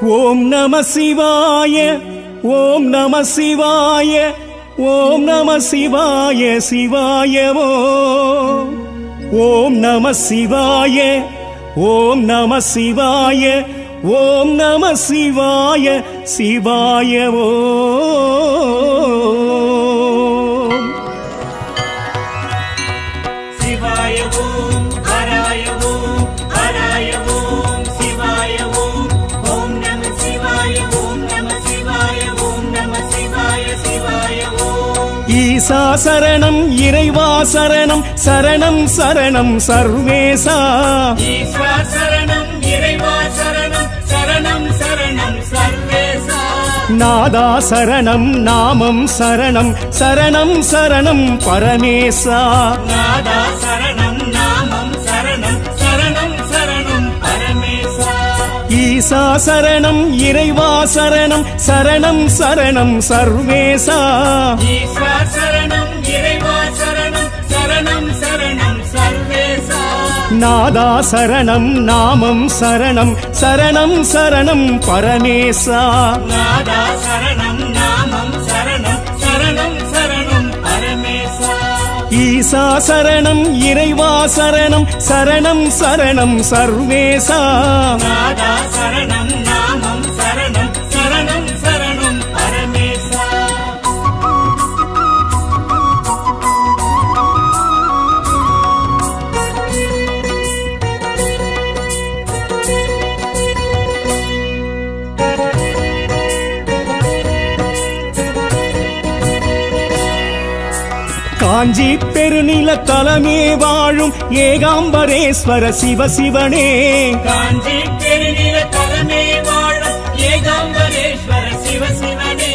ஓம் நம சிவாய ஓம் நம சிவாய ஓம் நம சிவாய சிவாயவோ ஓம் நம சிவாய ஓம் நம சிவாய ஓம் நம சிவாய சிவாயவோ ஈசா சரணம் இறைவா சரணம் சரணம் சரணம் சர்வேசா ஈசா சரணம் இறைவா சரணம் சரணம் சரணம் சர்வேசா நாதா சரணம் நாமம் சரணம் சரணம் சரணம் பரமேசா நாதா சரணம் நாமம் சரணம் சரணம் சரணம் பரமேசா ஈசா சரணம் இறைவா சரணம் சரணம் சரணம் சர்வேசா ஈசா சரணம் இறைவா சரணம் சரணம் சரணம் சர்வேசா நாதா சரணம் நாமம் சரணம் சரணம் சரணம் பரமேசா நாதா சரணம் நாமம் சரணம் சரணம் சரணம் பரமேசா ஈசா சரணம் இறைவா சரணம் சரணம் சரணம் சர்வேசா நாதா சரணம் நாமம் சரணம் சரணம் சரணம் பரமேசா காஞ்சி பெருநில தலமே வாழும் ஏகாம்பரேஸ்வர சிவசிவனே காஞ்சி பெருநில தலமே வாழும் ஏகாம்பரேஸ்வர சிவசிவனே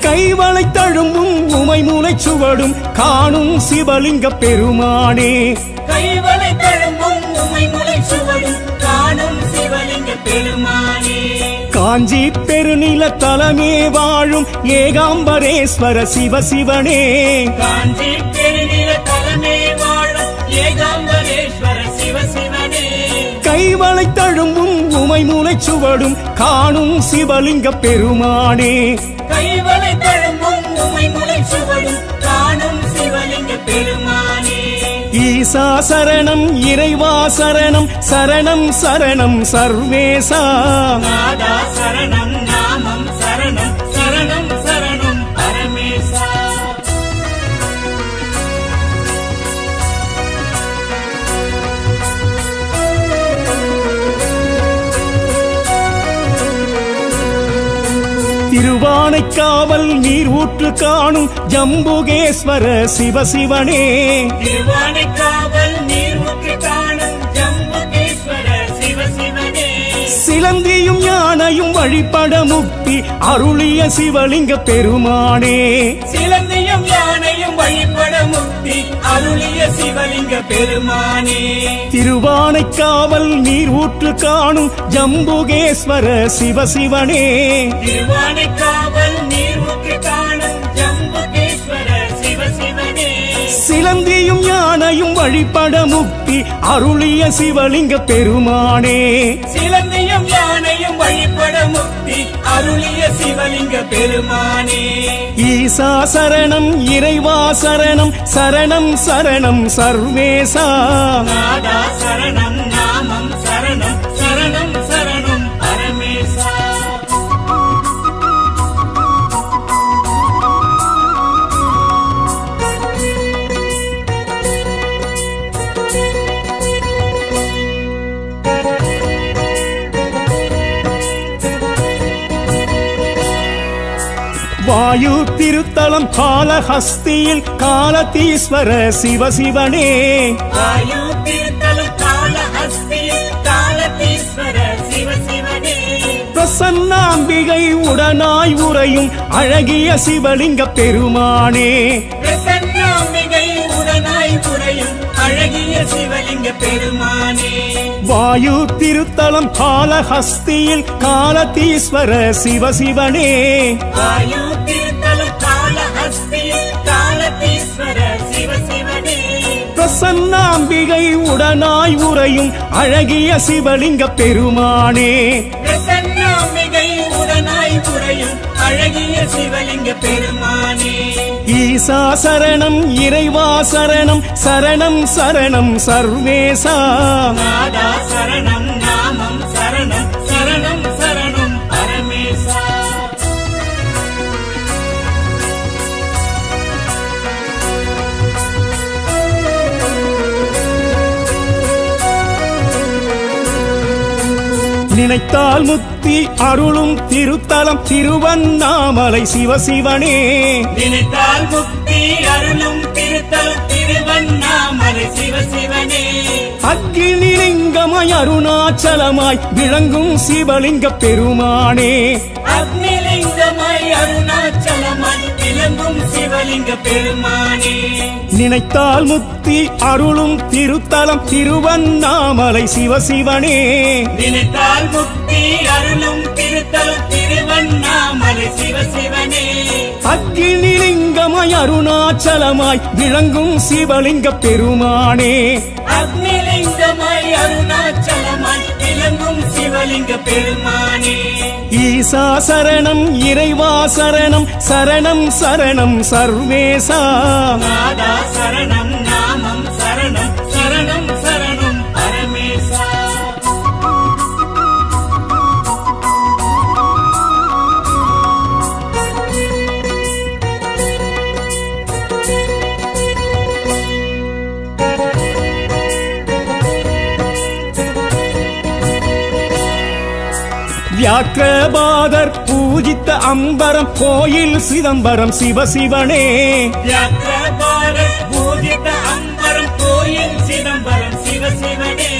கைவளை தழும்பும் உமை மூலை சுவடும் காணும் சிவலிங்க பெருமானே கைவளை தழும்பும் உமை முளை சுவடும் காணும் சிவலிங்க பெருமானே காஞ்சி பெருநில தலமே வாழும் ஏகாம்பரேஸ்வர சிவசிவனே காஞ்சி பெருநில தலமே வாழும் ஏகாம்பரேஸ்வர சிவசிவனே கைவளை தழும்பும் உமை மூலை சுவடும் காணும் சிவலிங்க பெருமானே கைவளை தழும்பும் உமை முளை சுவடும் காணும் சிவலிங்க பெருமானே ஈசா சரணம் இறைவா சரணம் சரணம் சரணம் சர்வேசா நாதா சரணம் நாமம் சரணம் சரணம் சரணம் பரமேசா திருவானைக்காவல் நீர் ஊற்று காணும் ஜம்புகேஸ்வர சிவசிவனே திருவானைக்காவல் நீர் ஊற்று காணும் ஜம்புகேஸ்வர சிவசிவனே சிலந்தியும் யானையும் வழிபட முக்தி அருளிய சிவலிங்க பெருமானே சிலந்தியும் யானையும் வழிபட முக்தி அருளிய சிவலிங்க பெருமானே திருவானைக்காவல் நீர் ஊற்று காணும் ஜம்புகேஸ்வர சிவசிவனே திருவானைக்காவல் நீர் ஊற்று காணும் ஜம்புகேஸ்வர சிவசிவனே சிலந்தியும் யானையும் வழிபட முக்தி அருளிய சிவலிங்க பெருமானே சிலந்தியும் யானையும் வழிபட முக்தி அருளிய சிவலிங்க பெருமானே ஈசா சரணம் இறைவா சரணம் சரணம் சரணம் சர்வேசா நாதா சரணம் நாமம் சரணம் சரணம் சரணம் பரமேசா வாயு திருத்தலம் காலஹஸ்தியில் காலதீஸ்வர சிவசிவனே வாயு திருத்தலம் காலஹஸ்தியில் காலதீஸ்வர சிவசிவனே பிரசன்னாம்பிகை உடனாய் உறையும் அழகிய சிவலிங்க பெருமானே பிரசன்னாம்பிகை உடனாய் உறையும் அழகிய சிவலிங்க பெருமானே வாயு திருத்தலம் காளஹஸ்தியில் காலதீஸ்வர சிவசிவனே வாயு திருத்தலம் காளஹஸ்தியில் காலதீஸ்வர சிவசிவனே பிரசன்னாம்பிகை உடனாய் உறையும் அழகிய சிவலிங்க பெருமானே பிரசன்னாம்பிகை உடனாய் புரையும் அழகிய சிவலிங்க பெருமானே ஈசா சரணம் இறைவா சரணம் சரணம் சரணம் சர்வேசா நாதா சரணம் நாமம் சரணம் சரணம் சரணம் பரமேசா நினைத்தால் முத்தி அருளும் திருத்தலம் திருவண்ணாமலை சிவசிவனே நினைத்தால் முக்தி அருளும் திருத்தலம் திருவண்ணாமலை சிவசிவனே அக்னிலிங்கமாய் அருணாச்சலமாய் விளங்கும் சிவலிங்க பெருமானே அக்னிலிங்கமாய் அருணாச்சலமாய் விளங்கும் சிவலிங்க பெருமானே நினைத்தால் முத்தி அருளும் திருத்தலம் திருவண்ணாமலை சிவசிவனே நினைத்தால் முக்தி அருளும் திருத்தலம் திருவண்ணாமலை சிவசிவனே அக்னிலிங்கமாய் அருணாச்சலமாய் விளங்கும் சிவலிங்க பெருமானே அக்னிலிங்கமாய் அருணாச்சலமாய் விளங்கும் சிவலிங்க பெருமானே ஈசா சரணம் இறைவா சரணம் சரணம் சரணம் சர்வேசா நாதா சரணம் நாமம் சரணம் சரணம் சரணம் பரமேசா வியாக்கிரபாதர் பூஜித்த அம்பரம் கோயில் சிதம்பரம் சிவசிவனே வியாக்கிரபாரத் பூஜித அம்பரம் கோயில் சிதம்பரம் சிவசிவனே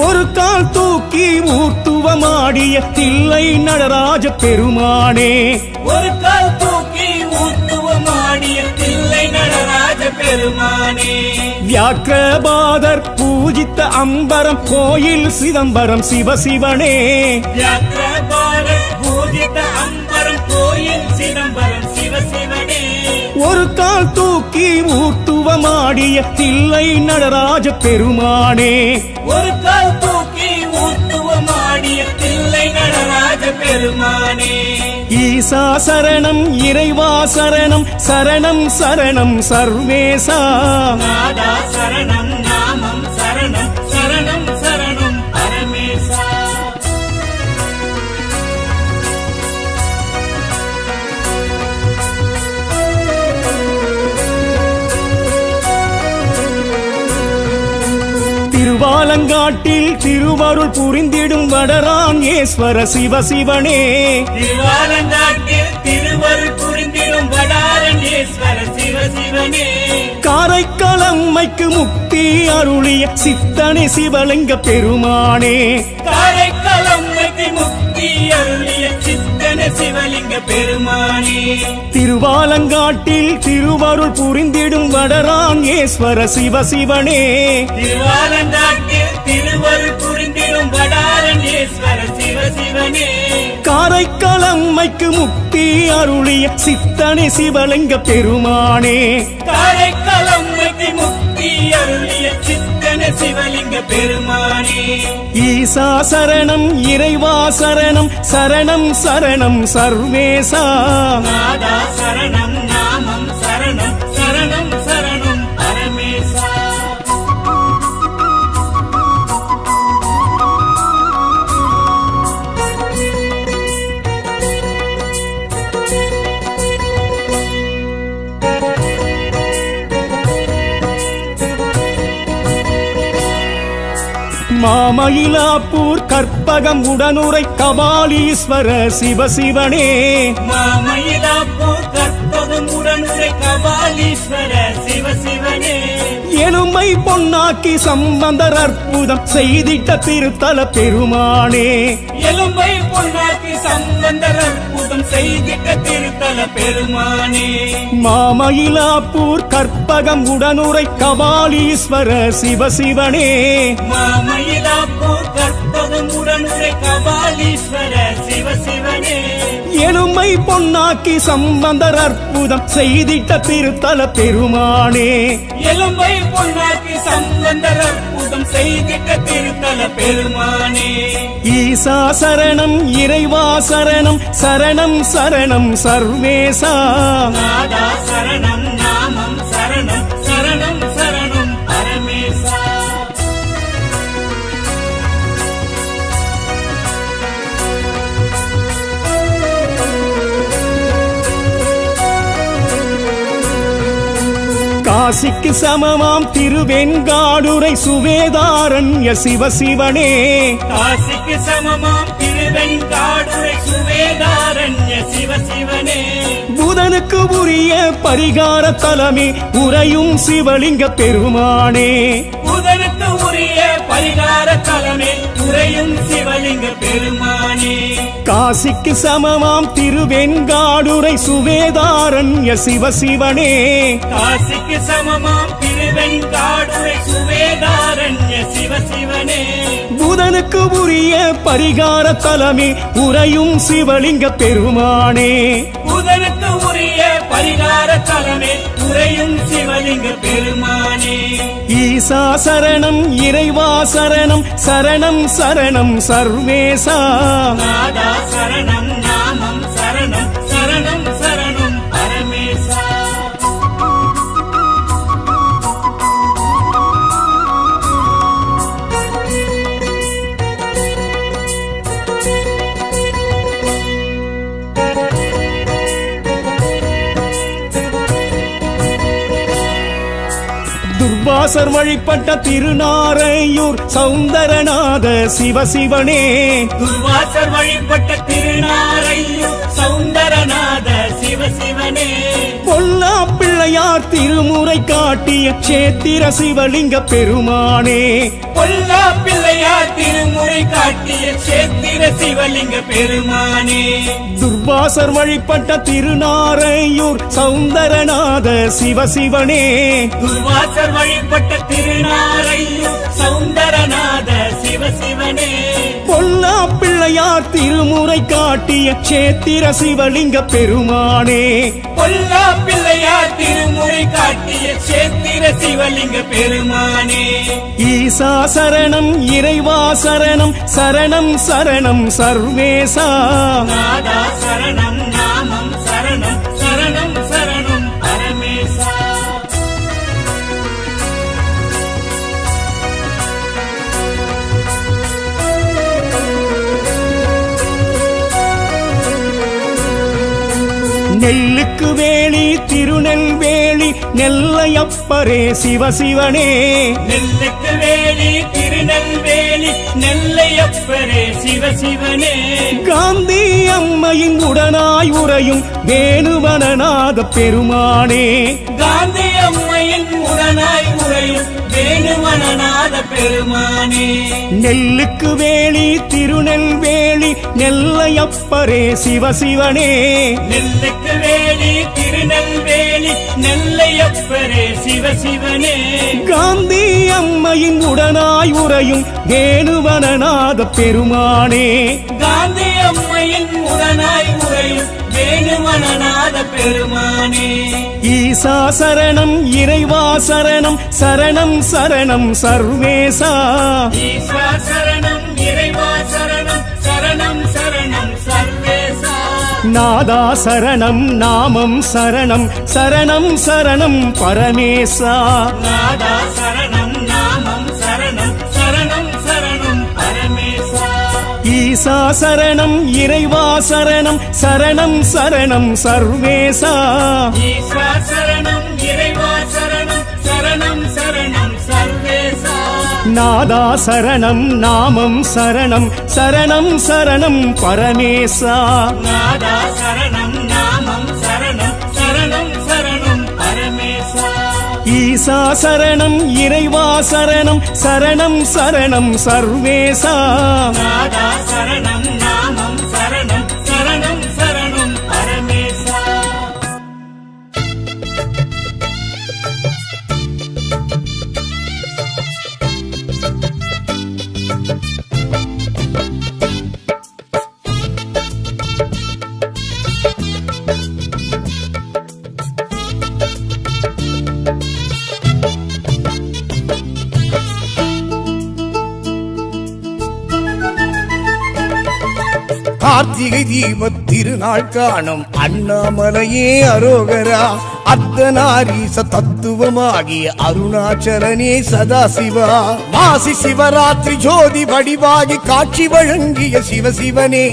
ஒரு கால் தூக்கி ஊர்த்துவமாடிய தில்லை நடராஜ பெருமானே ஒரு கால் தூக்கி ஊத்துவமாடிய தில்லை நடராஜ பெருமானே வியாக்கிரபாதர் பூஜித்த அம்பரம் கோயில் சிதம்பரம் சிவசிவனே வியாக்கிரபாரத் பூஜித அம்பரம் கோயில் சிதம்பரம் சிவசிவனே ஒரு கால் தூக்கி ஊர்த்துவமாடிய தில்லை நடராஜ பெருமானே ஒரு கால் தூக்கி ஊத்துவமாடிய தில்லை நடராஜ பெருமானே ஈசா சரணம் இறைவா சரணம் சரணம் சரணம் சர்வேசா நாதா சரணம் நாமம் சரணம் சரணம் சரணம் பரமேசா திருவாலங்காட்டில் திருவருள் புரிந்திடும் வடராங்கேஸ்வர சிவசிவனே திருவாலங்காட்டில் திருவருள் புரிந்திடும் வடாரண்யேஸ்வர சிவசிவனே காரைக்காலம்மைக்கு முக்தி அருளிய சித்தனே சிவலிங்க பெருமானே காரைக்காலம்மைக்கு முக்தி அருளிய சித்தன சிவலிங்க பெருமானே திருவாலங்காட்டில் திருவருள் புரிந்திடும் வடராங்கேஸ்வர சிவசிவனே திருவாலங்காட்டில் திருவருள் புரிந்திடும் வடாரண்யேஸ்வர சிவசிவனே காரைக்காலம்மைக்கு முக்தி அருளிய சித்தனே சிவலிங்க பெருமானே காரைக்காலம்மைக்கு முக்தி அருளிய சித்தன சிவலிங்க பெருமானே ஈசா சரணம் இறைவா சரணம் சரணம் சரணம் சர்வேசா நாதா சரணம் நாமம் சரணம் சரணம் சரணம் பரமேசா மாமயிலாப்பூர் கற்பகம் உடனுரை கபாலீஸ்வர சிவசிவனே மாமயிலாப்பூர் கற்பகம் உடனுரை கபாலீஸ்வர சிவசிவனே எலும்பை பொன்னாக்கி சம்பந்தர் அற்புதம் செய்திட்ட திருத்தல பெருமானே எலும்பை பொன்னாக்கி சம்பந்தர் அற்புதம் செய்திட்ட திருத்தல பெருமானே மாமயிலாப்பூர் கற்பகம் உடனுரை கபாலீஸ்வர சிவசிவனே மாமயிலாப்பூர் கற்பகம் உடனுரை கபாலீஸ்வர சிவசிவனே எலும்பை பொன்னாக்கி சம்பந்தர் அற்புதம் செய்திட்ட திருத்தல பெருமானே எலும்பை பொன்னாக்கி சம்பந்தர் அற்புதம் செய்திட்ட திருத்தல பெருமானே ஈசா சரணம் இறைவா சரணம் சரணம் சரணம் சர்வேசா நாதா சரணம் நாமம் சரணம் சரணம் சரணம் பரமேசா காசிக்கு சமமாம் திருவெண்காடுரை சுவேதாரண்ய சிவசிவனே காசிக்கு சமமாம் திருவெண்காடுரை சுவேதாரண்ய சிவசிவனே புதனுக்கு உரிய பரிகார தலமே உறையும் சிவலிங்க பெருமானே புதனுக்கு உரிய பரிகார தலமே உறையும் சிவலிங்க பெருமானே காசிக்கு சமமாம் திருவெண்காடுரை சுவேதாரண்ய சிவசிவனே காசிக்கு சமமாம் திருவெண்காடுரை சுவேதாரண்ய சிவசிவனே புதனுக்கு உரிய பரிகார தலமே உறையும் சிவலிங்க பெருமானே புதனுக்கு உரிய பரிகார தலமே உறையும் சிவலிங்க பெருமானே ஈசா சரணம் இறைவா சரணம் சரணம் சரணம் சர்வேசா நாதா சரணம் நாமம் சரணம் சரணம் சரணம் பரமேசா துர்வாசர் வழிபட்ட திருநாரையூர் சௌந்தரநாத சிவசிவனே துர்வாசர் வழிபட்ட திருநாரையூர் சௌந்தரநாத சிவசிவனே பொல்லா பிள்ளையார் திருமுறை காட்டிய சேத்திர சிவலிங்க பெருமானே பொல்லா பிள்ளையார் திருமுறை காட்டிய சேத்திர சிவலிங்க பெருமானே துர்வாசர் வழிபட்ட திருநாரையூர் சௌந்தரநாத சிவசிவனே துர்வாசர் வழிபட்ட திருநாரையூர் சௌந்தரநாத சிவசிவனே பொல்லா பிள்ளையார் திருமுறை காட்டிய சேத்திர சிவலிங்க பெருமானே பொல்லா பிள்ளையார் திருமுறை காட்டிய சேத்திர சிவலிங்க பெருமானே ஈசா சரணம் இறைவா சரணம் சரணம் சரணம் சர்வேசா நாதா சரணம் நாமம் சரணம் சரணம் சரணம் பரமேசா நெல்லுக்கு வேலி திருநெல்வேலி நெல்லையப்பரே சிவசிவனே நெல்லுக்கு வேலி திருநெல்வேலி நெல்லையப்பரே சிவசிவனே காந்தி அம்மையின் உடனாய் உறையும் வேணுவனநாத பெருமானே காந்தி அம்மையின் உடனாய் உறையும் வேணுவனநாத பெருமானே நெல்லுக்கு வேலி திருநெல்வேலி நெல்லையப்பரே சிவசிவனே நெல்லுக்கு வேலி திருநெல்வேலி நெல்லையப்பரே சிவசிவனே காந்தி அம்மையின் உடனாய் உறையும் வேணுவனநாத பெருமானே காந்தி அம்மையின் உடனாய் உறையும் வேணுவனநாத பெருமானே ஈசா சரணம் இறைவா சரணம் சரணம் சரணம் சர்வேசா ஈஸ்வர சரணம் இறைவா சரணம் சரணம் சரணம் சர்வேசா நாதா சரணம் நாமம் சரணம் சரணம் சரணம் பரமேசா நாதா சரணம் நாமம் சரணம் சரணம் சரணம் பரமேசா ஈசா சரணம் இறைவா சரணம் சரணம் சரணம் சர்வேசா ஈஸ்வர சரணம் இறைவா சரணம் சரணம் சரணம் சர்வேசா நாதா சரணம் நாமம் சரணம் சரணம் சரணம் பரமேசா நாதா சரணம் நாமம் சரணம் சரணம் சரணம் பரமேசா ஈசா சரணம் இறைவா சரணம் சரணம் சரணம் சர்வேசா நாதா சரணம் நாமம் சரணம் சரணம் சரணம் பரமேசா கார்த்திகை தீபத் திருநாள் காணும் அண்ணாமலையே அரோகரா அர்த்தநாரீச தத்துவமாகிய அருணாச்சலனே சதாசிவா மாசி சிவராத்திரி ஜோதி வடிவாகி காட்சி வழங்கிய சிவசிவனே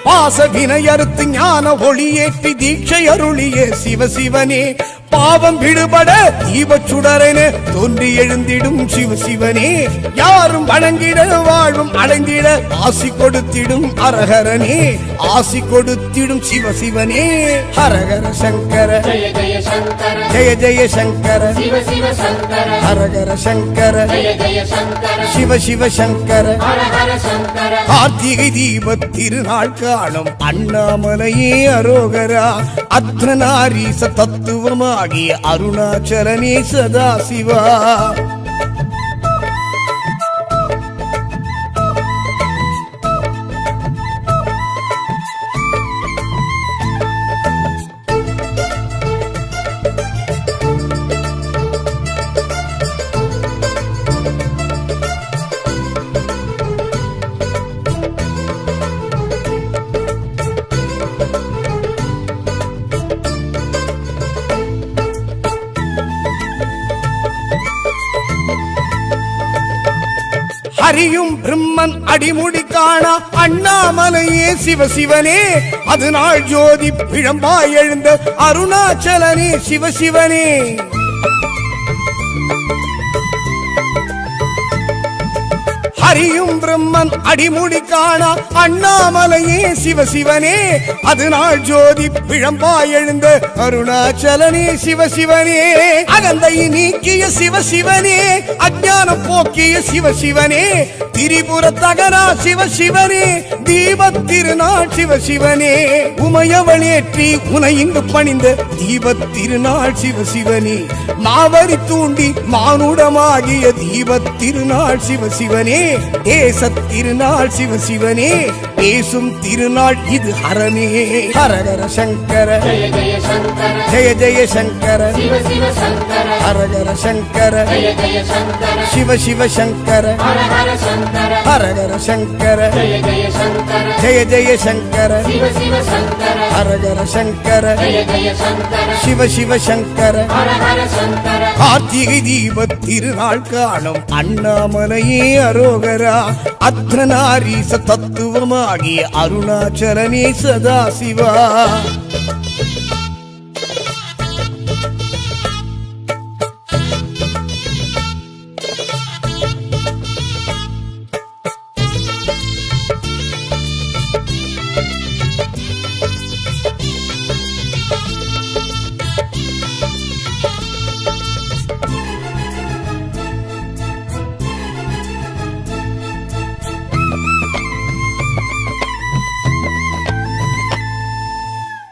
பாச வினையறுத்து ஞான ஒளியேற்றி தீட்சை அருளிய சிவசிவனே பாவம் விடுபட தீபச் சுடரென தோன்றி எழுந்திடும் சிவசிவனே யாரும் வணங்கிட வாழ்வும் அடைந்திட ஆசி கொடுத்திடும் அரஹரனே ஆசி கொடுத்திடும் சிவசிவனே ஹரஹர சங்கர ஜெய ஜெய சங்கர ஜெய ஜெய சங்கர சிவ சிவ சங்கர ஹரஹர சங்கர ஜெய ஜெய சங்கர சிவ சிவ சங்கர ஹர ஹர சங்கர கார்த்திகை தீபத் திருநாள் காணும் அண்ணாமலையே அரோகரா அர்த்தநாரீச தத்துவமாகிய அருணாச்சலனே சதாசிவா ஹரியும் பிரம்மன் அடிமுடி காணா அண்ணாமலையே சிவசிவனே அது நாள் ஜோதி பிழம்பாய் எழுந்த அருணாச்சலனே சிவசிவனே ஹரியும் பிரம்மன் அடிமுடி காணா அண்ணாமலையே சிவசிவனே அது நாள் ஜோதி பிழம்பாய் எழுந்த அருணாச்சலனே சிவசிவனே அகந்தை நீக்கிய சிவசிவனே அஞ்ஞானம் போக்கிய சிவசிவனே திரிபுர தகரா சிவசிவனே தீபத் திருநாள் சிவசிவனே உமையவளேற்றி உனை இங்கு பணிந்த தீபத் திருநாள் சிவசிவனே மாவரி தூண்டி மானுடமாகிய தீபத் திருநாள் சிவசிவனே தேசத் திருநாள் சிவசிவனே பேசும் திருநாள் இது ஹரனே ஹரஹர சங்கர ஜெய ஜெய சங்கர ஜெய ஜெய சங்கர சிவ சிவ சங்கர ஹரஹர சங்கர ஜெய ஜெய சங்கர சிவ சிவ சங்கர ஹர ஹர சங்கர ஹரஹர சங்கர ஜெய ஜெய சங்கர ஜெய ஜெய சங்கர சிவ சிவ சங்கர ஹரஹர சங்கர ஜெய ஜெய சங்கர சிவ சிவ சங்கர ஹர ஹர சங்கர கார்த்திகை தீபத் திருநாள் காணும் அண்ணாமலையே அரோகரா அர்த்தநாரீச தத்துவமாகிய அருணாச்சலனே சதாசிவா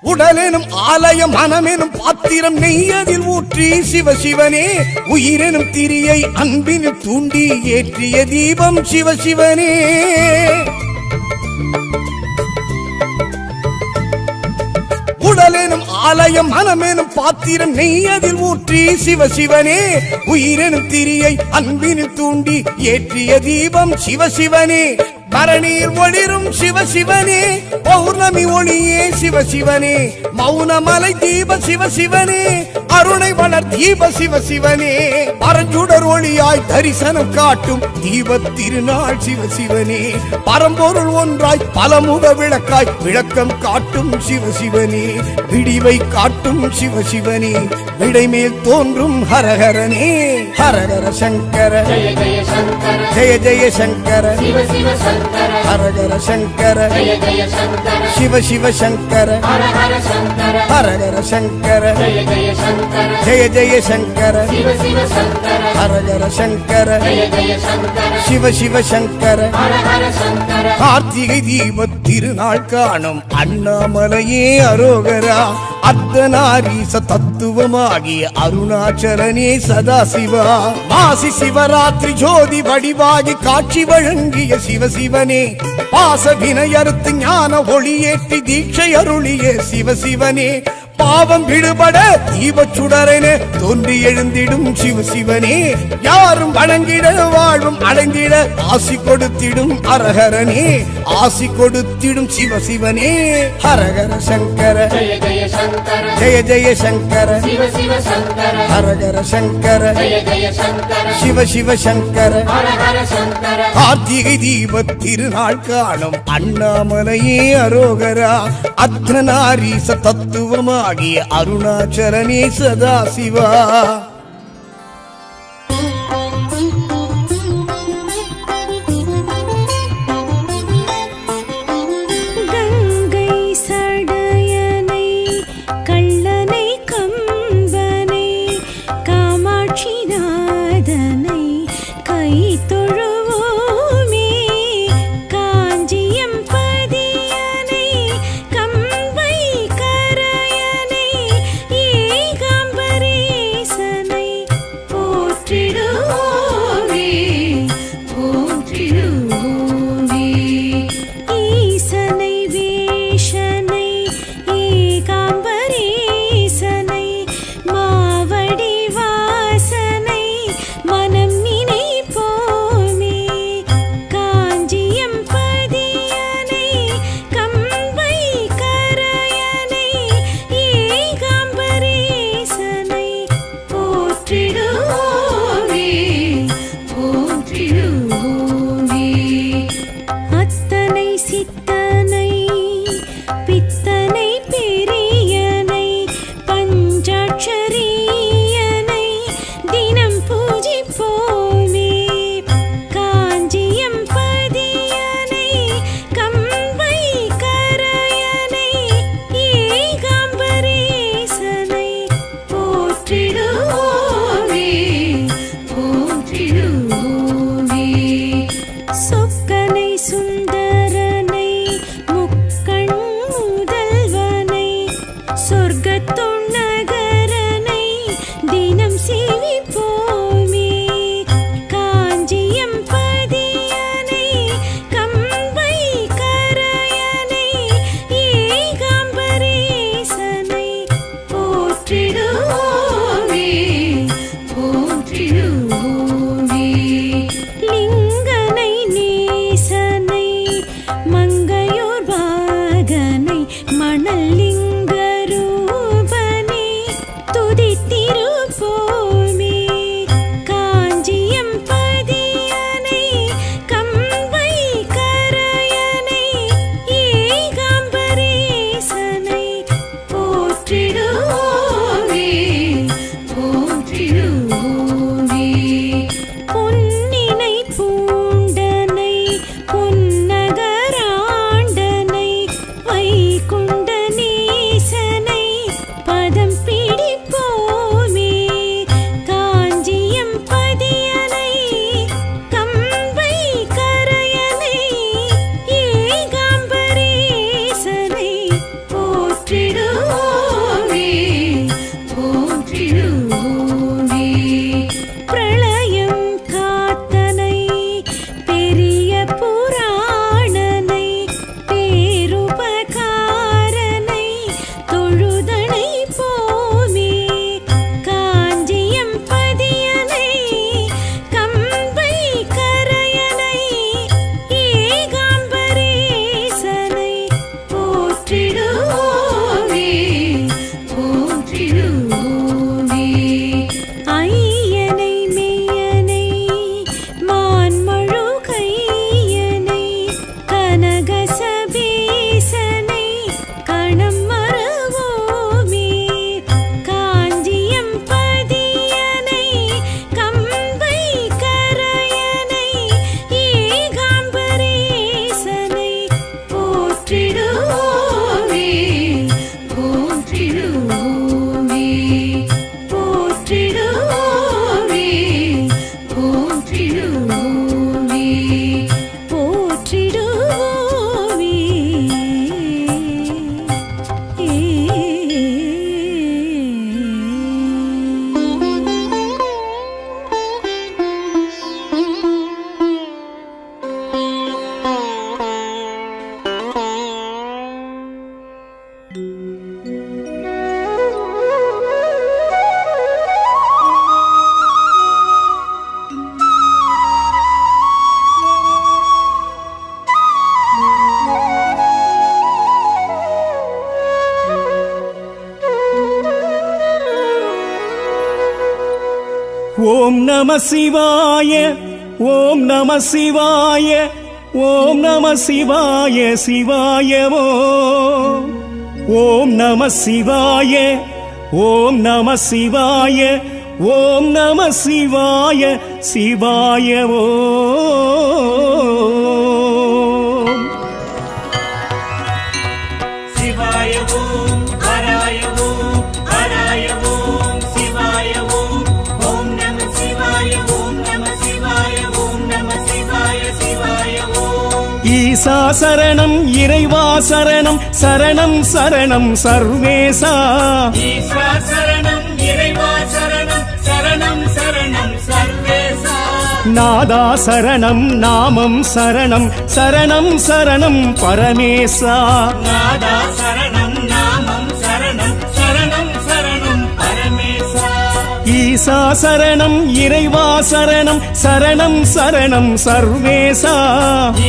உடலெனும் ஆலயம் மனமெனும் பாத்திரம் நெய்யதில் ஊற்றி சிவசிவனே உயிரெனும் திரியை அன்பினில் தூண்டி ஏற்றிய தீபம் சிவசிவனே உடலெனும் ஆலயம் மனமெனும் பாத்திரம் நெய்யதில் ஊற்றி சிவசிவனே உயிரெனும் திரியை அன்பினில் தூண்டி ஏற்றிய தீபம் சிவசிவனே பரணியில் ஒளிரும் சிவசிவனே பௌர்ணமி ஒளியே சிவசிவனே மௌனமலை தீப சிவசிவனே அருணை வளர் தீப சிவசிவனே பரஞ்சுடர் ஒளியாய் தரிசனம் காட்டும் தீபத் திருநாள் சிவசிவனே பரம்பொருள் ஒன்றாய் பலமுக விளக்காய் விளக்கம் காட்டும் சிவசிவனே விடிவை காட்டும் சிவசிவனே விடைமேல் தோன்றும் ஹரஹரனே ஹரஹர சங்கர ஜெய ஜெய சங்கர ஜெய ஜெய சங்கர சிவ சிவ சங்கர ஹரஹர சங்கர ஜெய ஜெய சங்கர சிவ சிவ சங்கர ஹர ஹர சங்கர ஹரஹர சங்கர ஜெய ஜெய சங்கர சங்கர ஜெய ஜெய சங்கர சிவ சிவ சங்கர ஹரஹர சங்கர ஜெய ஜெய சங்கர சிவ சிவ சங்கர ஹர ஹர சங்கர கார்த்திகை தீப திருநாள் காணும் அண்ணாமலையே அரோகரா அர்த்தநாரீச தத்துவமாகிய அருணாச்சலனே சதாசிவா மாசி சிவராத்திரி ஜோதி வடிவாகி காட்சி வழங்கிய சிவசிவனே பாச வினையறுத்து ஞான ஒளியேற்றி தீட்சை அருளிய சிவசிவனே பாவம் விடுபட தீபச் சுடரனே தோன்றி எழுந்திடும் சிவசிவனே யாரும் வணங்கிட வாழ்வும் அடைந்திட ஆசி கொடுத்திடும் அரஹரனே ஆசி கொடுத்திடும் சிவசிவனே ஹரஹர சங்கர ஜெய ஜெய சங்கர ஜெய ஜெய சங்கர சிவ சிவ சங்கர ஹரஹர சங்கர ஜெய ஜெய சங்கர சிவ சிவ சங்கர ஹர ஹர சங்கர கார்த்திகை தீப திருநாள் காணும் அண்ணாமலையே அரோகரா அர்த்தநாரீச தத்துவமாகிய அருணாச்சலனே சதாசிவா கங்கை சடையனை கள்ளனை கம்பனை காமாட்சி நாதனை கை தொழுவோமே காஞ்சியம் பதியனை கம்பை கரையனை ஏகாம்பரேசனை ஓம் நம சிவாய ஓம் நம சிவாய ஓம் நம சிவாய சிவாயவோ ஓம் நம சிவாய ஓம் நம சிவாய ஓம் நம சிவாய சிவாயவோ சிவாய ஓம் ஹராய ஓம் ஹராய ஓம் சிவாய ஓம் ஓம் நம சிவாய ஓம் நம சிவாய ஓம் நம சிவாய சிவாய ஓம் ஈசா சரணம் இறைவா சரணம் சரணம் சரணம் சர்வேசா ஈஸ்வர சரணம் இறைவா சரணம் சரணம் சரணம் சர்வேசா நாதா சரணம் நாமம் சரணம் சரணம் சரணம் பரமேசா நாதா சரணம் நாமம் சரணம் சரணம் சரணம் பரமேசா ஈசா சரணம் இறைவா சரணம் சரணம் சரணம் சர்வேசா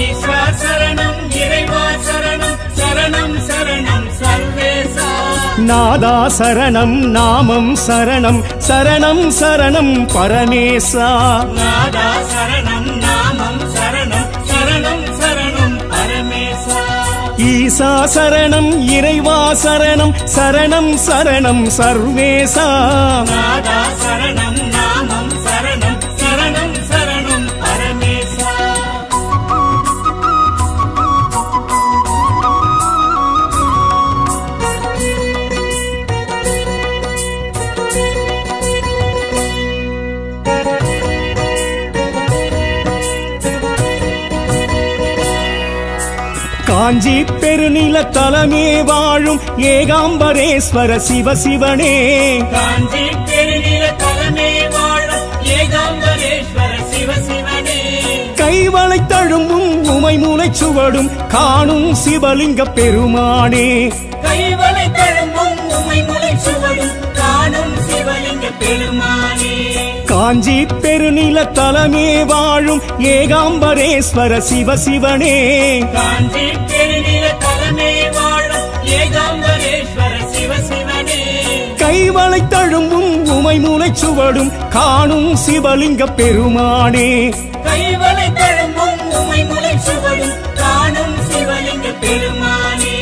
ஈஸ்வர சரணம் இறைவா சரணம் சரணம் சரணம் சர்வேசா நாதா சரணம் நாமம் சரணம் சரணம் சரணம் பரமேசா நாதா சரணம் நாமம் சரணம் சரணம் சரணம் பரமேசா ஈசா சரணம் இறைவா சரணம் சரணம் சரணம் சர்வேசா நாதா சரணம் நாமம் சரணம் சரணம் சரணம் பரமேசா காஞ்சி பெருநில தலமே வாழும் ஏகாம்பரேஸ்வர சிவசிவனே காஞ்சி பெருநில தலைமை வாழும் ஏகாம்பரேஸ்வர சிவசிவனே கைவளை தழும்பும் உமை மூளைச் சுவடும் காணும் சிவலிங்க பெருமானே கைவளை தழும்பும் உமை முளை சுவடும் காணும் சிவலிங்க பெருமானே காஞ்சி பெருநில தலமே வாழும் ஏகாம்பரேஸ்வர சிவசிவனே காஞ்சி பெருநில தலைமை வாழும் ஏகாம்பரேஸ்வர சிவசிவனே கைவளை தழும்பும் உமை மூளைச் சுவடும் காணும் சிவலிங்க பெருமானே கைவளை தழும்பும் உமை முளை சுவடும் காணும் சிவலிங்க பெருமானே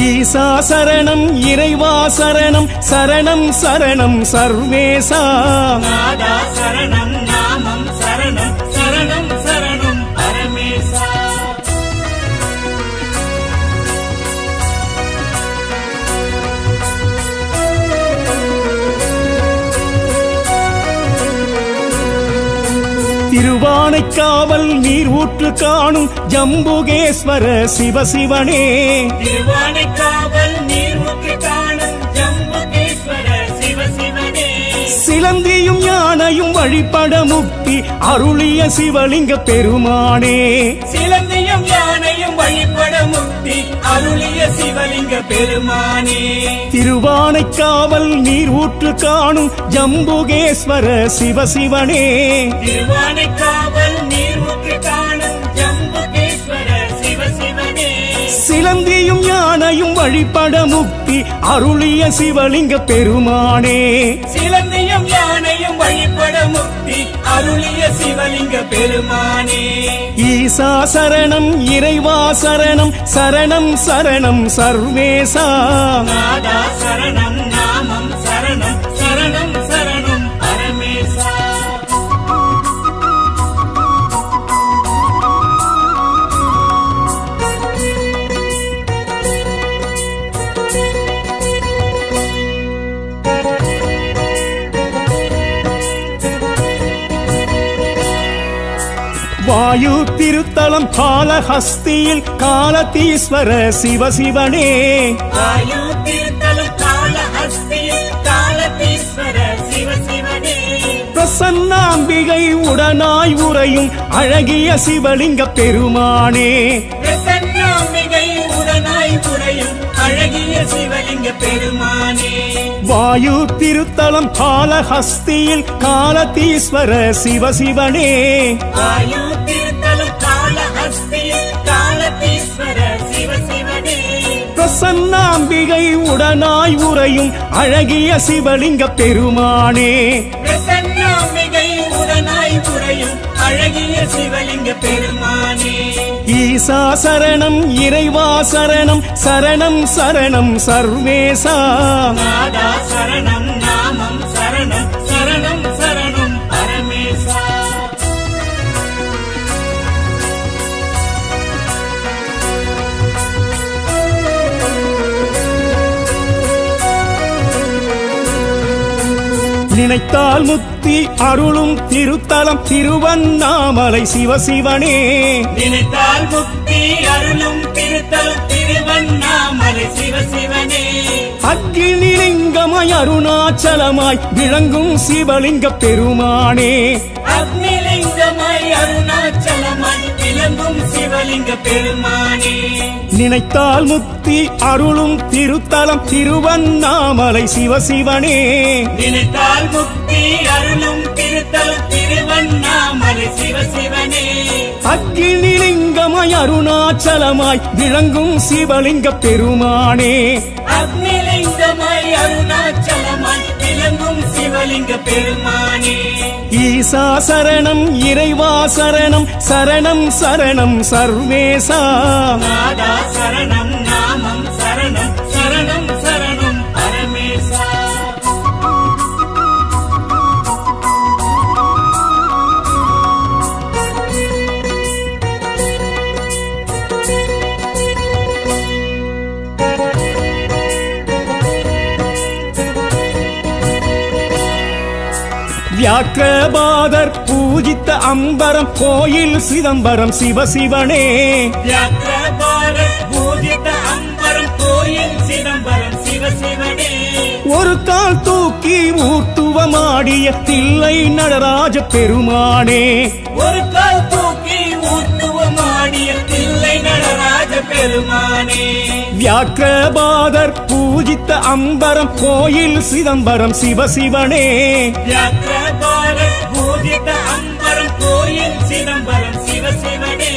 ஈசா சரணம் இறைவா சரணம் சரணம் சரணம் சர்வேசா நாதா சரணம் நாமம் சரணம் சரணம் சரணம் பரமேசா திருவானைக்காவல் நீர் ஊற்று காணும் ஜம்புகேஸ்வர சிவசிவனே திருவானைக்காவல் நீர் ஊற்று காணும் ஜம்புகேஸ்வர சிவசிவனே சிலந்தியும் யானையும் வழிபட முக்தி அருளிய சிவலிங்க பெருமானே சிலந்தியும் யானையும் வழிபட முக்தி அருளிய சிவலிங்க பெருமானே திருவானைக்காவல் நீர் ஊற்று காணும் ஜம்புகேஸ்வர சிவசிவனே திருவானைக்காவல் நீர் ஊற்று காணும் ஜம்புகேஸ்வர சிவசிவனே சிலந்தியும் யானையும் வழிபட முக்தி அருளிய சிவலிங்க பெருமானே சிலந்தியும் யானையும் வழிபட முக்தி அருளிய சிவலிங்க பெருமானே ஈசா சரணம் இறைவா சரணம் சரணம் சரணம் சர்வேசா நாதா சரணம் நாமம் சரணம் சரணம் சரணம் பரமேசா வாயு திருத்தலம் காலஹஸ்தியில் காலதீஸ்வர சிவசிவனே வாயு திருத்தலம் காலஹஸ்தியில் காலதீஸ்வர சிவசிவனே பிரசன்னாம்பிகை உடனாய் உறையும் அழகிய சிவலிங்க பெருமானே பிரசன்னாம்பிகை உடனாய் உறையும் அழகிய சிவலிங்க பெருமானே வாயு திருத்தலம் காலஹஸ்தியில் காலதீஸ்வர சிவசிவனே வாயு திருத்தலம் காலஹஸ்தியில் காலதீஸ்வர சிவசிவனே பிரசன்னாம்பிகை உடனாய் உறையும் அழகிய சிவலிங்க பெருமானே பிரசன்னாம்பிகை அழகிய சிவலிங்க பெருமானே ஈசா சரணம் இறைவா சரணம் சரணம் சரணம் சர்வேசா நாதா சரணம் நாமம் சரணம் சரணம் சரணம் பரமேசா நினைத்தால் முக்தி அருளும் திருத்தலம் திருவண்ணாமலை சிவசிவனே நினைத்தால் முக்தி அருளும் திருத்தலம் திருவண்ணாமலை சிவசிவனே அக்னிலிங்கமாய் அருணாச்சலமாய் விளங்கும் சிவலிங்க பெருமானே அக்னிலிங்கமாய் அருணாச்சலமாய் விளங்கும் சிவலிங்க பெருமானே நினைத்தால் முக்தி அருளும் திருத்தலம் திருவண்ணாமலை சிவசிவனே நினைத்தால் முக்தி அருளும் திருத்தலம் திருவண்ணாமலை சிவசிவனே அக்னிலிங்கமாய் அருணாச்சலமாய் விளங்கும் சிவலிங்க பெருமானே அக்னிலிங்கமாய் அருணாச்சலமாய் விளங்கும் சிவலிங்க பெருமானே ஈசா சரணம் இறைவா சரணம் சரணம் சரணம் சர்வேசா நாதா சரணம் நாமம் சரணம் சரணம் சரணம் பரமேசா வியாக்கிரபாதர் பூஜித்த அம்பரம் கோயில் சிதம்பரம் சிவசிவனே வியாக்கிரபாரத் பூஜித அம்பரம் கோயில் சிதம்பரம் சிவசிவனே ஒரு கால் தூக்கி ஊர்த்துவமாடிய தில்லை நடராஜ பெருமானே ஒரு கால் தூக்கி ஊர்த்துவமாடிய தில்லை நடராஜ பெருமானே வியாக்கிரபாதர் பூஜித்த அம்பரம் கோயில் சிதம்பரம் சிவசிவனே வியாக்கிரபாரத் பூஜித அம்பரம் கோயில் சிதம்பரம் சிவசிவனே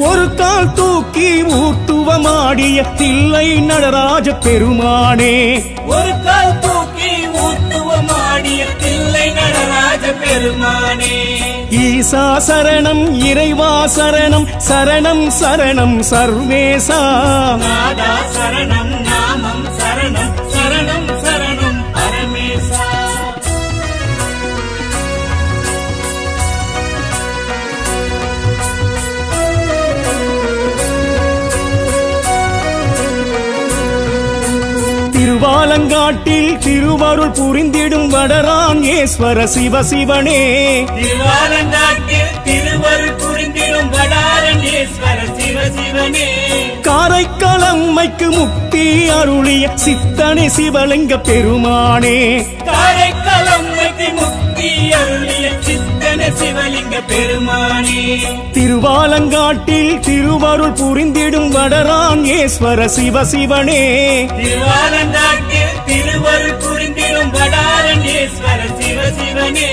ஒரு கால் தூக்கி ஊர்த்துவமாடிய தில்லை நடராஜ பெருமானே ஒரு கால் தூக்கி ஊர்த்துவமாடிய தில்லை நடராஜ பெருமானே ஈசா சரணம் இறைவா சரணம் சரணம் சரணம் சர்வேசா நாதா சரணம் நாமம் சரணம் சரணம் சரணம் பரமேசா திருவாலங்காட்டில் திருவருள் புரிந்திடும் வடரான் ஈஸ்வர சிவசிவனே திருவாலங்காட்டில் திருவருள் புரிந்திடும் வடாரண்யேஸ்வர சிவசிவனே காரைக்காலம்மைக்கு முக்தி அருளிய சித்தனே சிவலிங்க பெருமானே காரைக்காலம்மைக்கு முக்தி அருளிய சித்தன சிவலிங்க பெருமானே திருவாலங்காட்டில் திருவருள் புரிந்திடும் வடரான் ஈஸ்வர சிவசிவனே திருவாலங்காட்டில் திருவருள் புரிந்திடும் வடாரண்யேஸ்வர சிவசிவனே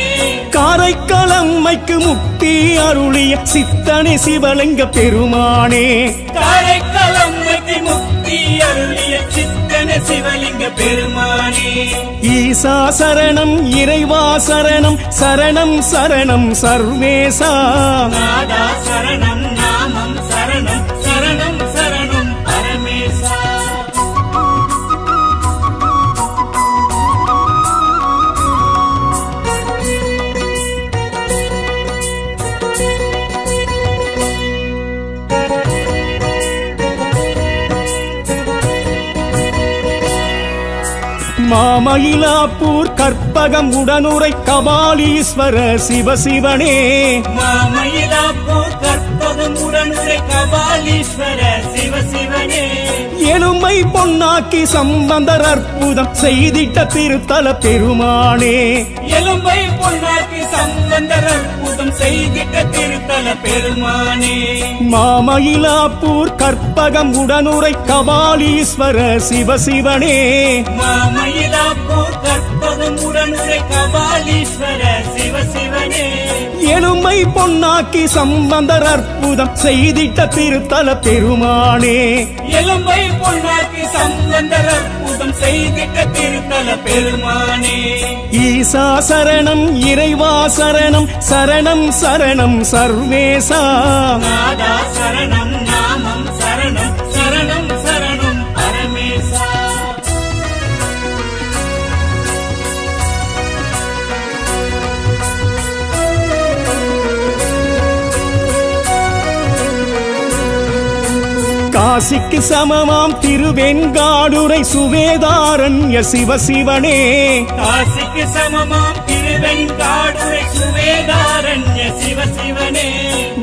காரைக்காலம்மைக்கு முக்தி அருளிய சித்தனே சிவலிங்க பெருமானே காரைக்காலம்மைக்கு முக்தி அருளிய சித்தன சிவலிங்க பெருமானே ஈசா சரணம் இறைவா சரணம் சரணம் சரணம் சர்வேசா நாதா சரணம் நாமம் சரணம் சரணம் சரணம் பரமேசா மாமயிலாப்பூர் கற்பகம் உடனுரை கபாலீஸ்வர சிவசிவனே மாமயிலாப்பூர் கற்பகம் உடனுரை கபாலீஸ்வர சிவசிவனே எலும்பை பொன்னாக்கி சம்பந்தர் அற்புதம் செய்திட்ட திருத்தல பெருமானே எலும்பை பொன்னாக்கி சம்பந்தர் அற்புதம் செய்திட்ட திருத்தல பெருமானே மாமயிலாப்பூர் கற்பகம் உடனுரை கபாலீஸ்வர சிவசிவனே மாமயிலாப்பூர் கற்பகம் உடனுரை கபாலீஸ்வர சிவசிவனே ஏழுமை பொன்னாக்கி சம்பந்தர் அற்புதம் செய்திட்ட திருத்தல பெருமானே எலும்பை பொன்னாக்கி சம்பந்தர் அற்புதம் செய்திட்ட திருத்தல பெருமானே ஈசா சரணம் இறைவா சரணம் சரணம் சரணம் சர்வேசா நாதா சரணம் நாமம் சரணம் சரணம் சரணம் பரமேசா காசிக்கு சமமாம் திருவெண்காடுரை சுவேதாரண்ய சிவசிவனே காசிக்கு சமமாம் திருவெண்காடுரை சுவேதாரண்ய சிவசிவனே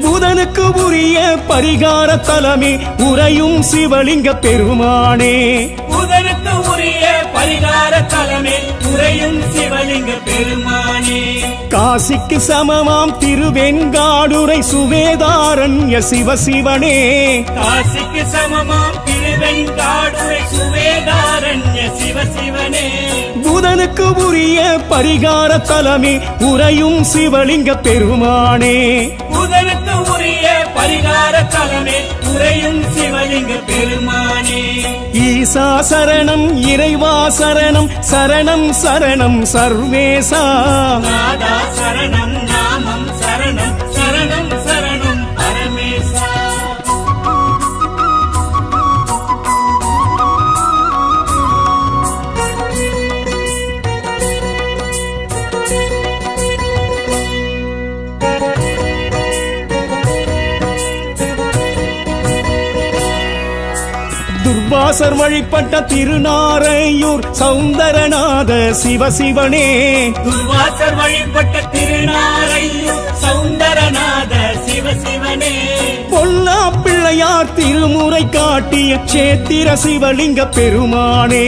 புதனுக்கு உரிய பரிகார தலமே உறையும் சிவலிங்க பெருமானே புதனுக்கு உரிய பரிகார தலமே உறையும் சிவலிங்க பெருமானே காசிக்கு சமமாம் திருவெண்காடுரை சுவேதாரண்ய சிவசிவனே காசிக்கு சமமாம் திருவெண்காடுரை சுவேதாரண்ய சிவசிவனே புதனுக்கு உரிய பரிகார தலமே உறையும் சிவலிங்க பெருமானே புதனுக்கு உரிய பரிகார தலமே உறையும் சிவலிங்க பெருமானே ஈசா சரணம் இறைவா சரணம் சரணம் சரணம் சர்வேசா நாதா சரணம் நாமம் சரணம் சரணம் சரணம் பரமேசா துர்வாசர் வழிபட்ட திருநாரையூர் சௌந்தரநாத சிவசிவனே துர்வாசர் வழிபட்ட திருநாரையூர் சௌந்தரநாத சிவசிவனே பொல்லா பிள்ளையார் திருமுறை காட்டிய சேத்திர சிவலிங்க பெருமானே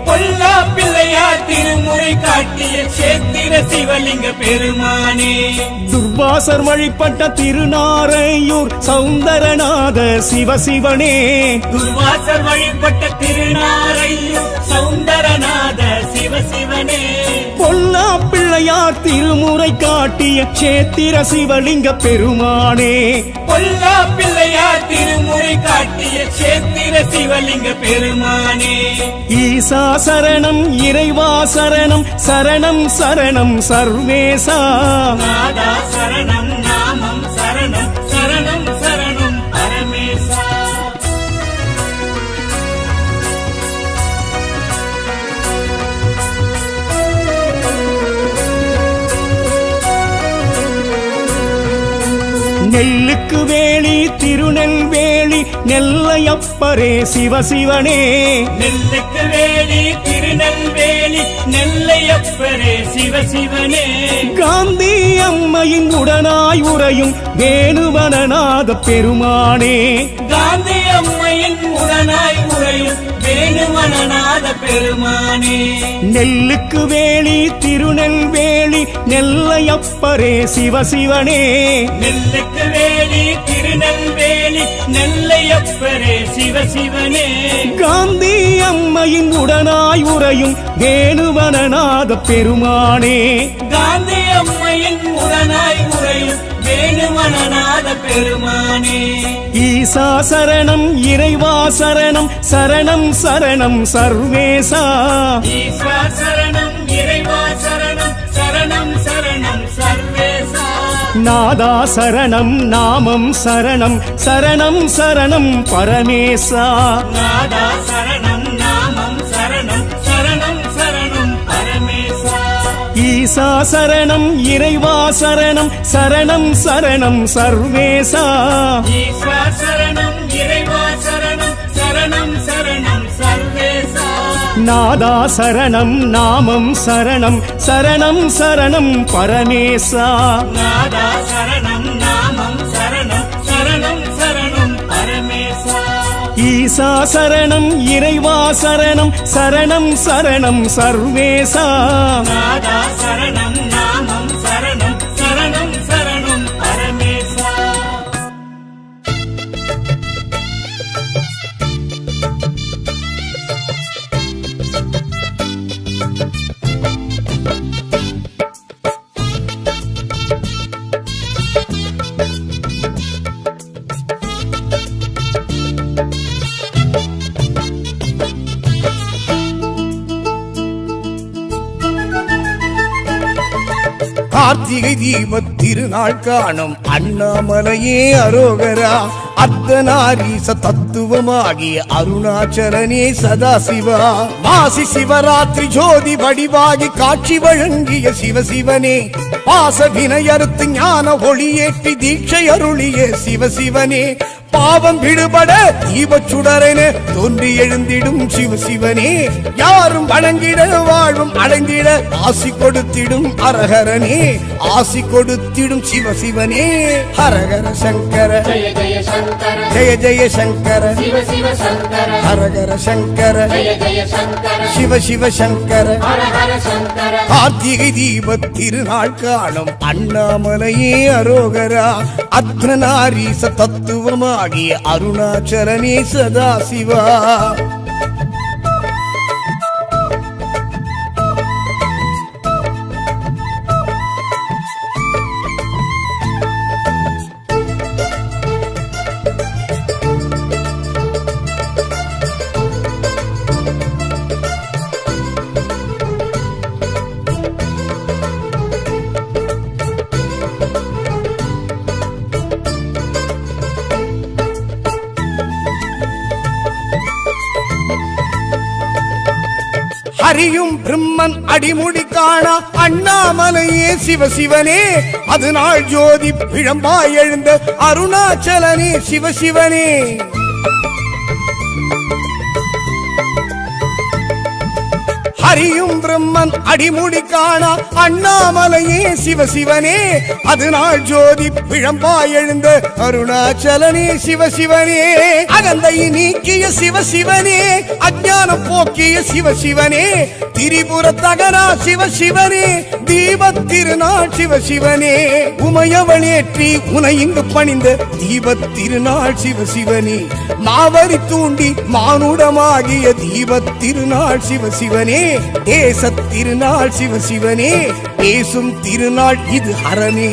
பொல்லா பிள்ளையார் திருமுறை காட்டிய சேத்திர சிவலிங்க பெருமானே துர்வாசர் வழிபட்ட திருநாரையூர் சௌந்தரநாத சிவசிவனே துர்வாசர் வழிபட்ட திருநாரையூர் சௌந்தரநாத சிவசிவனே பொல்லா பிள்ளையார் திருமுறை காட்டிய சேத்திர சிவலிங்க பெருமானே பொல்லா பிள்ளையார் திருமுறை காட்டிய சேத்திர சிவலிங்க பெருமானே ஈசா சரணம் இறைவா சரணம் சரணம் சரணம் சர்வேசா நாதா சரணம் நாமம் சரணம் சரணம் சரணம் பரமேசா நெல்லுக்கு வேலி திருநெல்வேலி நெல்லையப்பரே சிவசிவனே நெல்லுக்கு வேலி திருநெல்வேலி நெல்லையப்பரே சிவசிவனே காந்தி அம்மையின் உடனாய் உறையும் வேணுவனநாத பெருமானே காந்தி அம்மையின் உடனாய் உறையும் வேணுவனநாத பெருமானே நெல்லுக்கு வேலி திருநெல்வேலி நெல்லையப்பரே சிவசிவனே நெல்லுக்கு வேலி திருநெல்வேலி நெல்லையப்பரே சிவசிவனே காந்தி அம்மையின் உடனாய் உறையும் வேணுவனநாத பெருமானே காந்தி அம்மையின் உடனாய் உறையும் வேணுவனநாத பெருமானே ஈசா சரணம் இறைவா சரணம் சரணம் சரணம் சர்வேசா ஈஸ்வா சரணம் இறைவா சரணம் சரணம் சரணம் சர்வேசா நாதா சரணம் நாமம் சரணம் சரணம் சரணம் பரமேசா நாதா சரணம் நாமம் சரணம் சரணம் சரணம் பரமேசா ஈசா சரணம் இறைவா சரணம் சரணம் சரணம் சர்வேசா ஈஸ்வா சரணம் இறைவா சரணம் சரணம் சரணம் சர்வேசா நாதா சரணம் நாமம் சரணம் சரணம் சரணம் பரமேசா நாதா சரணம் நாமம் சரணம் சரணம் சரணம் பரமேசா ஈசா சரணம் இறைவா சரணம் சரணம் சரணம் சர்வேசா நாதா சரணம் நாமம் சரணம் சரணம் சரணம் பரமேசா கார்த்திகை தீப திருநாள் காணும் அண்ணாமலையே அரோகரா அர்த்தநாரீச தத்துவமாகிய அருணாச்சலனே சதாசிவா மாசி சிவராத்திரி ஜோதி வடிவாகி காட்சி வழங்கிய சிவசிவனே பாச வினையறுத்து ஞான ஒளியேற்றி தீட்சை அருளிய சிவசிவனே பாவம் விடுபட தீபச் சுடரென தோன்றி எழுந்திடும் சிவசிவனே யாரும் வணங்கிட வாழ்வும் அடைந்திட ஆசி கொடுத்திடும் அரஹரனே ஆசி கொடுத்திடும் சிவசிவனே ஹரஹர சங்கர ஜய ஜய சங்கர ஜெய ஜெய சங்கர சிவ சிவ சங்கர ஹரஹர சங்கர ஜய ஜய சங்கர சிவ சிவ சங்கர ஹர ஹர சங்கர கார்த்திகை தீப திருநாள் காணும் அண்ணாமலையே அரோகரா அர்த்தநாரீச தத்துவமாகிய அருணாச்சலனே சதாசிவா ஹரியும் பிரம்மன் அடிமுடி காண அண்ணாமலையே சிவசிவனே அதனால் ஜோதி பிழம்பாய் எழுந்த அருணாச்சலனே சிவசிவனே ஹரியும் பிரம்மன் அடிமுடி காண அண்ணாமலையே சிவசிவனே அதனால் ஜோதி பிழம்பாய் எழுந்த அருணாச்சலனே சிவசிவனே அகந்தை நீக்கிய சிவசிவனே அஞ்ஞானம் போக்கிய சிவசிவனே திரிபுர தகரா சிவசிவனே தீபத் திருநாள் சிவசிவனே உமையவளேற்றி உனை இங்கு பணிந்த தீபத் திருநாள் சிவசிவனே மாவரி தூண்டி மானுடமாகிய தீபத் திருநாள் சிவசிவனே தேச திருநாள் சிவசிவனே பேசும் திருநாள் இது ஹரனே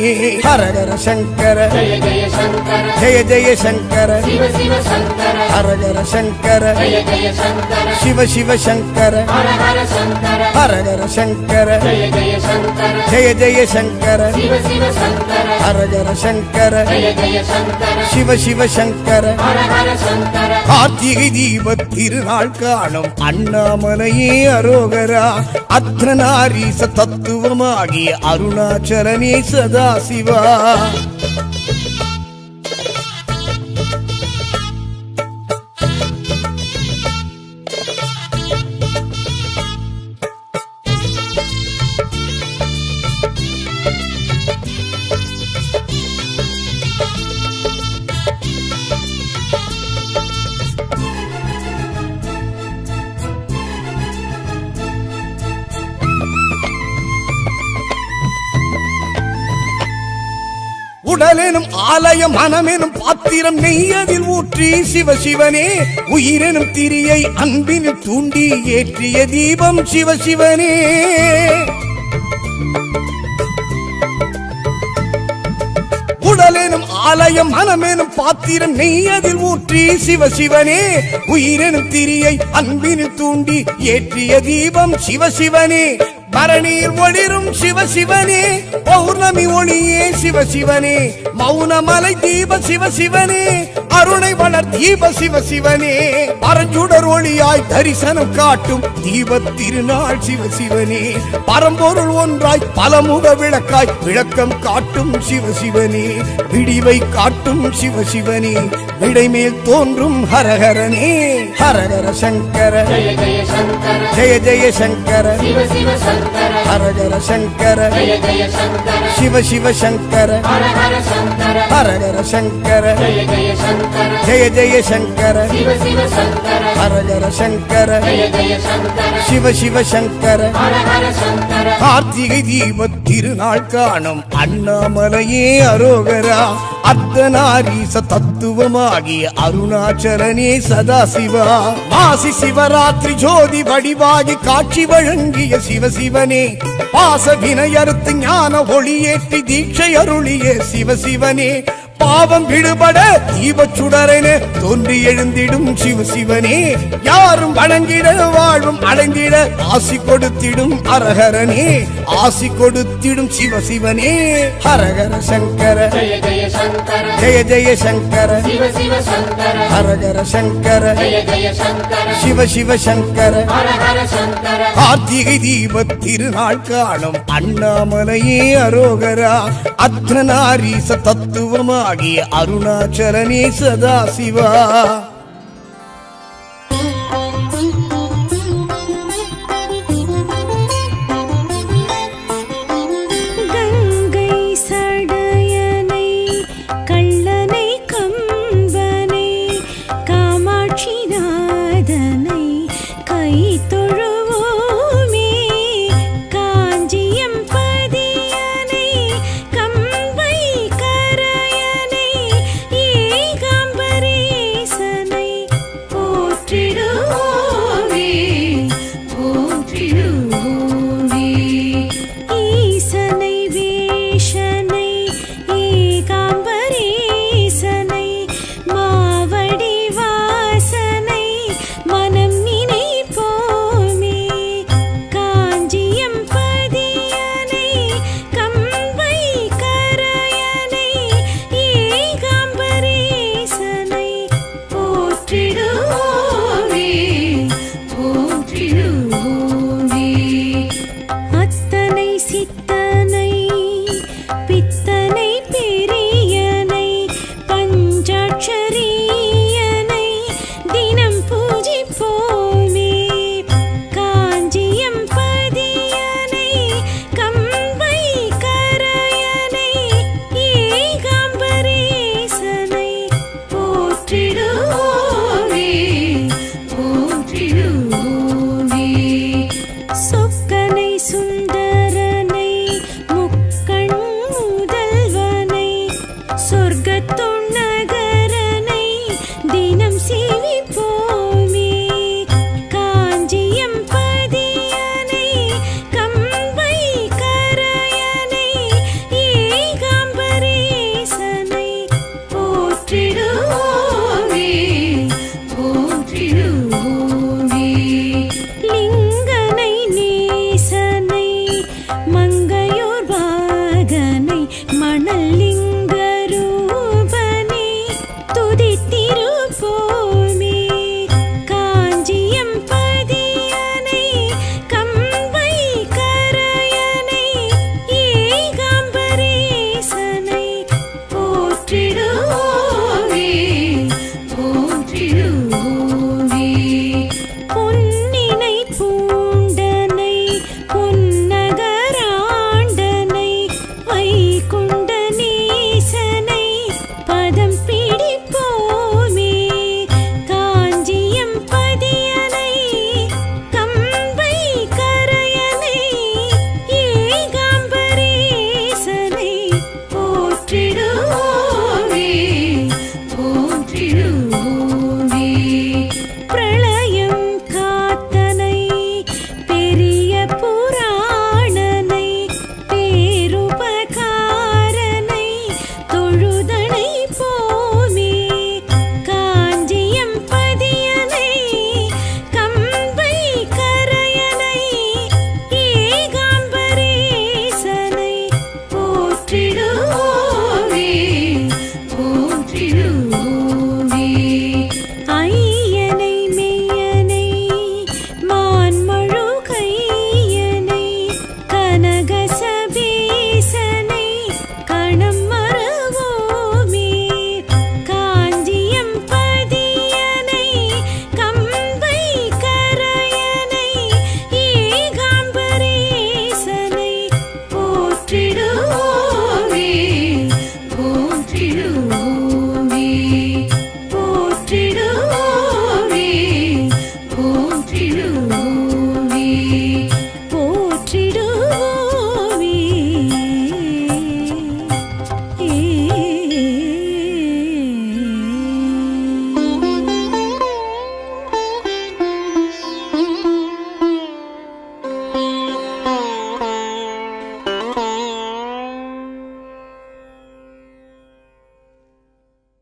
ஹரஹர சங்கர ஜய ஜய சங்கர ஜெய ஜெய சங்கர சிவ சிவ சங்கர ஹரஹர சங்கர ஜய ஜய சங்கர சிவ சிவ சங்கர ஹர ஹர சங்கர ஹரஹர சங்கர ஜய ஜய சங்கர ஜெய ஜெய சங்கர சிவ சிவ சங்கர ஹரஹர சங்கர ஜய ஜய சங்கர சிவ சிவ சங்கர ஹர ஹர சங்கர கார்த்திகை தீப திருநாள் காணும் அண்ணாமலையே அரோகரா அர்த்தநாரீச தத்துவமாகிய அருணாச்சலனே சதாசிவா உடலெனும் ஆலயம் மனமெனும் பாத்திரம் நெய்யதில் ஊற்றி சிவசிவனே உயிரெனும் திரியை அன்பினில் தூண்டி ஏற்றிய தீபம் சிவசிவனே உடலெனும் ஆலயம் மனமெனும் பாத்திரம் நெய்யதில் ஊற்றி சிவசிவனே உயிரெனும் திரியை அன்பினில் தூண்டி ஏற்றிய தீபம் சிவசிவனே பரணியில் ஒளிரும் சிவசிவனே பௌர்ணமி ஒளியே சிவசிவனே மௌனமலை தீப சிவசிவனே அருணை வளர் தீப சிவசிவனே பரஞ்சுடர் ஒளியாய் தரிசனம் காட்டும் தீப திருநாள் சிவசிவனே பரம்பொருள் ஒன்றாய் பலமுக விளக்காய் விளக்கம் காட்டும் சிவசிவனே விடிவை காட்டும் சிவசிவனே விடைமேல் தோன்றும் ஹரஹரனே ஹரஹர சங்கர ஜய ஜய சங்கர ஜெய ஜெய சங்கர சிவ சிவ சங்கர ஹரஹர சங்கர ஜய ஜய சங்கர சிவ சிவ சங்கர ஹர ஹர சங்கர ஹரஹர சங்கர ஜய ஜய சங்கர ஜெய ஜெய சங்கர சிவ சிவ சங்கர ஹரஹர சங்கர ஜய ஜய சங்கர சிவ சிவ சங்கர ஹர ஹர சங்கர கார்த்திகை தீப திருநாள் காணும் அண்ணாமலையே அரோகரா அர்த்தநாரீச தத்துவமாகிய அருணாச்சலனே சதாசிவா மாசி சிவராத்திரி ஜோதி வடிவாகி காட்சி வழங்கிய சிவசிவனே பாச வினையறுத்து ஞான ஒளியேற்றி தீட்சை அருளிய சிவசிவனே பாவம் விடுபட தீபச்சுடரென தோன்றி எழுந்திடும் சிவ சிவனே யாரும் வணங்கிட வாழ்வும் அடைந்திட ஆசி கொடுத்திடும் அரஹரனே ஆசி கொடுத்திடும் சிவ சிவனே ஹரஹர சங்கர ஜய ஜய சங்கர ஜெய ஜெய சங்கர சிவ சிவ சங்கர ஹரஹர சங்கர ஜய ஜய சங்கர சிவ சிவ சங்கர ஹர ஹர சங்கர கார்த்திகை தீபத் திருநாள் காணும் அண்ணாமலையே அரோகரா அர்த்தநாரீச தத்துவமாகிய அருணாச்சலனே சதாசிவா கங்கை சடையனை கள்ளனை கம்பனை காமாட்சி நாதனை கை தொழு